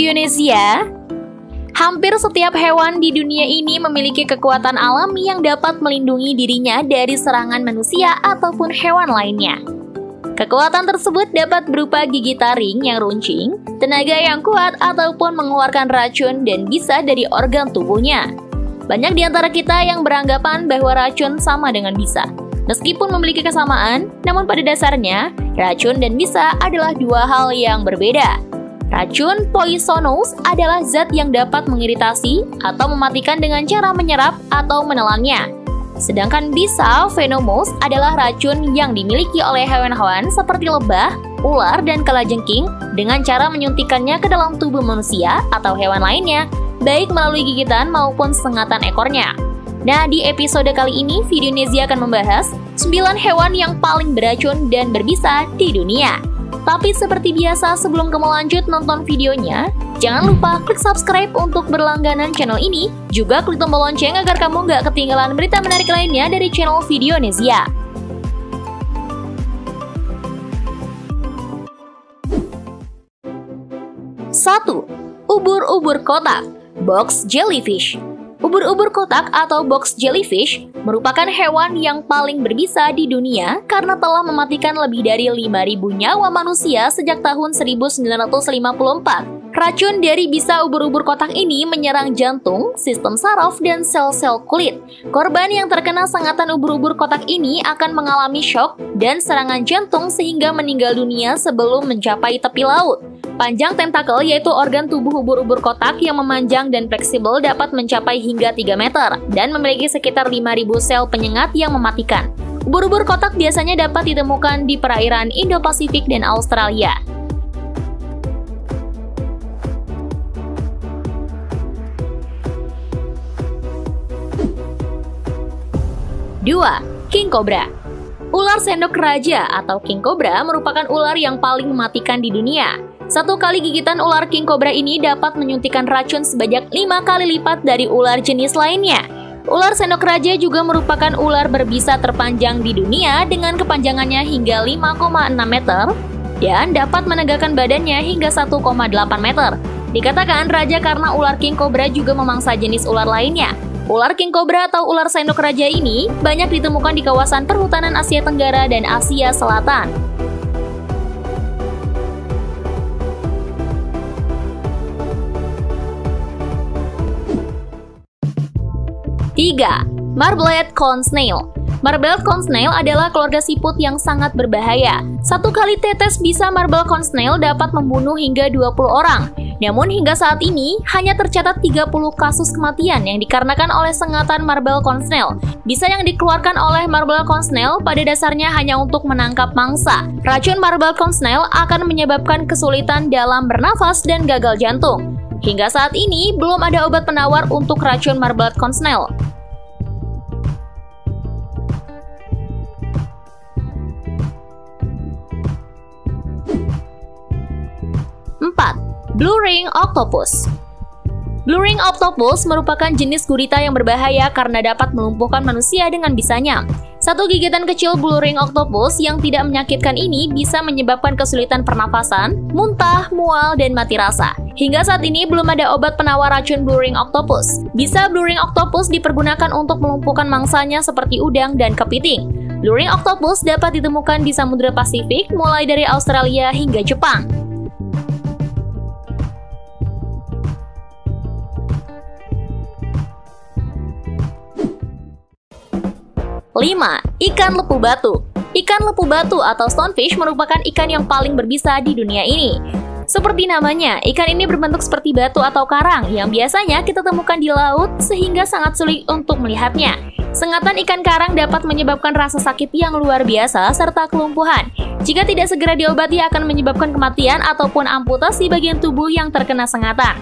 Videonesia. Hampir setiap hewan di dunia ini memiliki kekuatan alami yang dapat melindungi dirinya dari serangan manusia ataupun hewan lainnya. Kekuatan tersebut dapat berupa gigi taring yang runcing, tenaga yang kuat, ataupun mengeluarkan racun dan bisa dari organ tubuhnya. Banyak di antara kita yang beranggapan bahwa racun sama dengan bisa. Meskipun memiliki kesamaan, namun pada dasarnya, racun dan bisa adalah dua hal yang berbeda. Racun poisonous adalah zat yang dapat mengiritasi atau mematikan dengan cara menyerap atau menelannya. Sedangkan bisa venomous adalah racun yang dimiliki oleh hewan-hewan seperti lebah, ular, dan kalajengking dengan cara menyuntikkannya ke dalam tubuh manusia atau hewan lainnya, baik melalui gigitan maupun sengatan ekornya. Nah, di episode kali ini, Videonesia akan membahas 9 hewan yang paling beracun dan berbisa di dunia. Tapi seperti biasa, sebelum kamu lanjut nonton videonya, jangan lupa klik subscribe untuk berlangganan channel ini, juga klik tombol lonceng agar kamu nggak ketinggalan berita menarik lainnya dari channel Videonesia. 1. Ubur-ubur kotak, box jellyfish. Ubur-ubur kotak atau box jellyfish merupakan hewan yang paling berbisa di dunia karena telah mematikan lebih dari 5.000 nyawa manusia sejak tahun 1954. Racun dari bisa ubur-ubur kotak ini menyerang jantung, sistem saraf, dan sel-sel kulit. Korban yang terkena sengatan ubur-ubur kotak ini akan mengalami shock dan serangan jantung sehingga meninggal dunia sebelum mencapai tepi laut. Panjang tentakel, yaitu organ tubuh ubur-ubur kotak yang memanjang dan fleksibel, dapat mencapai hingga 3 meter dan memiliki sekitar 5.000 sel penyengat yang mematikan. Ubur-ubur kotak biasanya dapat ditemukan di perairan Indo-Pasifik dan Australia. Dua, king cobra. Ular sendok raja atau king cobra merupakan ular yang paling mematikan di dunia. Satu kali gigitan ular king cobra ini dapat menyuntikkan racun sebanyak 5 kali lipat dari ular jenis lainnya. Ular sendok raja juga merupakan ular berbisa terpanjang di dunia dengan kepanjangannya hingga 5,6 meter dan dapat menegakkan badannya hingga 1,8 meter. Dikatakan raja karena ular king cobra juga memangsa jenis ular lainnya. Ular king cobra atau ular sendok raja ini banyak ditemukan di kawasan perhutanan Asia Tenggara dan Asia Selatan. 3. Marblehead corn snail. Marblehead corn snail adalah keluarga siput yang sangat berbahaya. Satu kali tetes bisa marble corn snail dapat membunuh hingga 20 orang. Namun hingga saat ini, hanya tercatat 30 kasus kematian yang dikarenakan oleh sengatan marble corn snail. Bisa yang dikeluarkan oleh marble corn snail pada dasarnya hanya untuk menangkap mangsa. Racun marble corn snail akan menyebabkan kesulitan dalam bernafas dan gagal jantung. Hingga saat ini, belum ada obat penawar untuk racun marblehead corn snail. 4. Blue ring octopus. Blue ring octopus merupakan jenis gurita yang berbahaya karena dapat melumpuhkan manusia dengan bisanya. Satu gigitan kecil blue ring octopus yang tidak menyakitkan ini bisa menyebabkan kesulitan pernafasan, muntah, mual, dan mati rasa. Hingga saat ini belum ada obat penawar racun blue ring octopus. Bisa blue ring octopus dipergunakan untuk melumpuhkan mangsanya seperti udang dan kepiting. Blue ring octopus dapat ditemukan di Samudra Pasifik mulai dari Australia hingga Jepang. 5. Ikan lepu batu. Ikan lepu batu atau stonefish merupakan ikan yang paling berbisa di dunia ini. Seperti namanya, ikan ini berbentuk seperti batu atau karang yang biasanya kita temukan di laut sehingga sangat sulit untuk melihatnya. Sengatan ikan karang dapat menyebabkan rasa sakit yang luar biasa serta kelumpuhan. Jika tidak segera diobati akan menyebabkan kematian ataupun amputasi bagian tubuh yang terkena sengatan.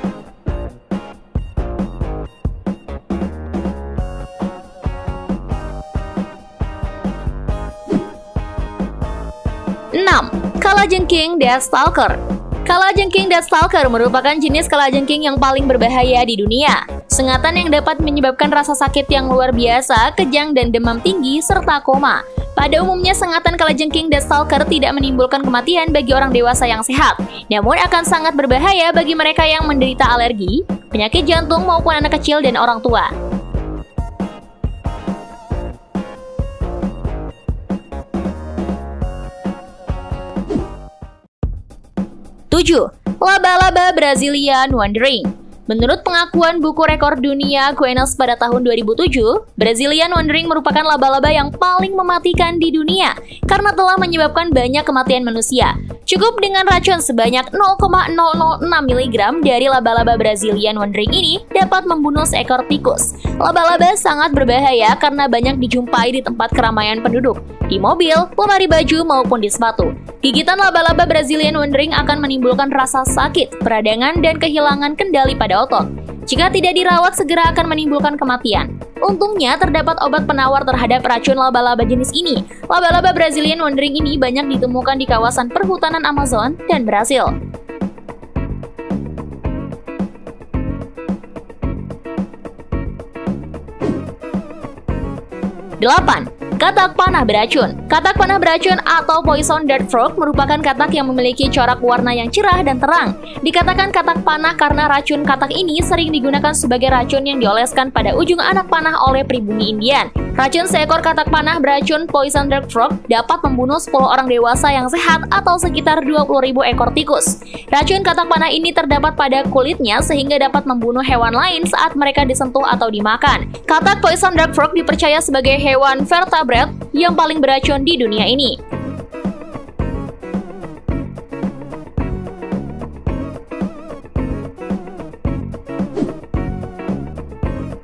6. Kalajengking death stalker. Kalajengking Deathstalker merupakan jenis kalajengking yang paling berbahaya di dunia. Sengatan yang dapat menyebabkan rasa sakit yang luar biasa, kejang dan demam tinggi, serta koma. Pada umumnya, sengatan kalajengking Deathstalker tidak menimbulkan kematian bagi orang dewasa yang sehat, namun akan sangat berbahaya bagi mereka yang menderita alergi, penyakit jantung maupun anak kecil dan orang tua. 7. Laba-laba Brazilian Wandering. Menurut pengakuan buku rekor dunia Guinness pada tahun 2007, Brazilian Wandering merupakan laba-laba yang paling mematikan di dunia karena telah menyebabkan banyak kematian manusia. Cukup dengan racun sebanyak 0,006 mg dari laba-laba Brazilian Wandering ini dapat membunuh seekor tikus. Laba-laba sangat berbahaya karena banyak dijumpai di tempat keramaian penduduk, di mobil, lemari baju, maupun di sepatu. Gigitan laba-laba Brazilian Wandering akan menimbulkan rasa sakit, peradangan, dan kehilangan kendali pada otot. Jika tidak dirawat, segera akan menimbulkan kematian. Untungnya, terdapat obat penawar terhadap racun laba-laba jenis ini. Laba-laba Brazilian Wandering ini banyak ditemukan di kawasan perhutanan Amazon dan Brasil. 8. Katak panah beracun. Katak panah beracun atau poison dart frog merupakan katak yang memiliki corak warna yang cerah dan terang. Dikatakan katak panah karena racun katak ini sering digunakan sebagai racun yang dioleskan pada ujung anak panah oleh pribumi Indian. Racun seekor katak panah beracun poison dart frog dapat membunuh 10 orang dewasa yang sehat atau sekitar 20.000 ekor tikus. Racun katak panah ini terdapat pada kulitnya sehingga dapat membunuh hewan lain saat mereka disentuh atau dimakan. Katak poison dart frog dipercaya sebagai hewan vertebrate yang paling beracun di dunia ini.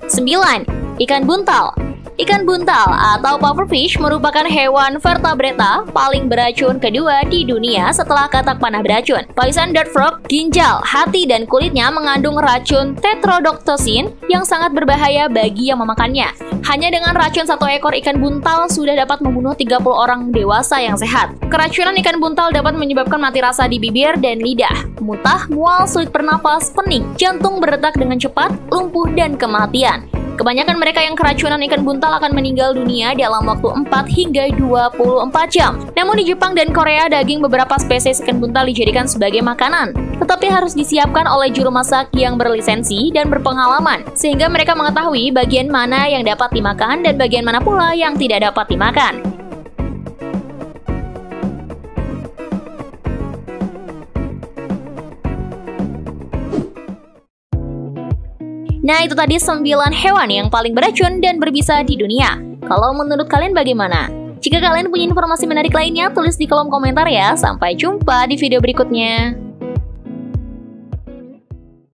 9. Ikan buntal. Ikan buntal atau pufferfish merupakan hewan vertebrata paling beracun kedua di dunia setelah katak panah beracun. Poison dart frog, ginjal, hati, dan kulitnya mengandung racun tetrodotoxin yang sangat berbahaya bagi yang memakannya. Hanya dengan racun satu ekor ikan buntal sudah dapat membunuh 30 orang dewasa yang sehat. Keracunan ikan buntal dapat menyebabkan mati rasa di bibir dan lidah, muntah, mual, sulit bernafas, pening, jantung berdetak dengan cepat, lumpuh, dan kematian. Kebanyakan mereka yang keracunan ikan buntal akan meninggal dunia dalam waktu 4 hingga 24 jam. Namun di Jepang dan Korea, daging beberapa spesies ikan buntal dijadikan sebagai makanan. Tetapi harus disiapkan oleh juru masak yang berlisensi dan berpengalaman, sehingga mereka mengetahui bagian mana yang dapat dimakan dan bagian mana pula yang tidak dapat dimakan. Nah, itu tadi 9 hewan yang paling beracun dan berbisa di dunia. Kalau menurut kalian bagaimana? Jika kalian punya informasi menarik lainnya, tulis di kolom komentar ya. Sampai jumpa di video berikutnya.